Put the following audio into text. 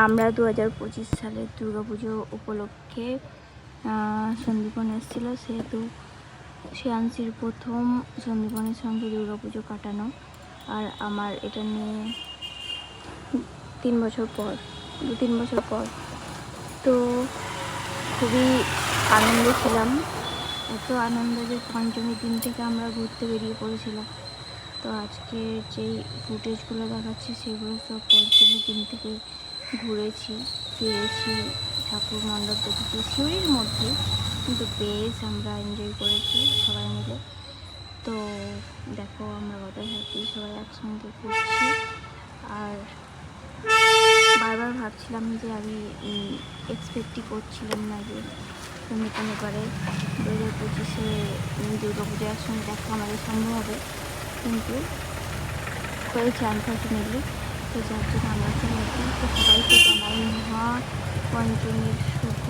আমরা 2025 সালের দুর্গাপুজো উপলক্ষে সন্দীপন এসেছিলো, সেহেতু শ্রেয়াংশীর প্রথম সন্দীপনের সঙ্গে দুর্গাপুজো কাটানো। আর আমার এটা নিয়ে 2-3 বছর পর তো খুবই আনন্দে ছিলাম। এত আনন্দ যে পঞ্চমীর দিন থেকে আমরা ঘুরতে বেরিয়ে পড়েছিলাম। তো আজকে যেই ফুটেজগুলো দেখাচ্ছি সেগুলো সব পঞ্চমীর দিন থেকে ঘুরেছি, ফিরেছি, ঠাকুর মণ্ডপ দেখেছি সিঁড়ির মধ্যে, কিন্তু বেশ আমরা এনজয় করেছি সবাই মিলে। তো দেখো আমরা কত হ্যাপি, সবাই একসঙ্গে ঘুরছি। আর বারবার ভাবছিলাম যে আমি এক্সপেক্টই করছিলাম না যে সন্দীপন এবারে 2025-এ দুর্গাপুজো একসঙ্গে দেখা আমাদের সম্ভব হবে, কিন্তু হয়েছে আনফর্চুনেটলি। তো যার জন্য আমরা খুব হ্যাপি। তো সবাইকে জানাই মহা পঞ্চমীর শুভ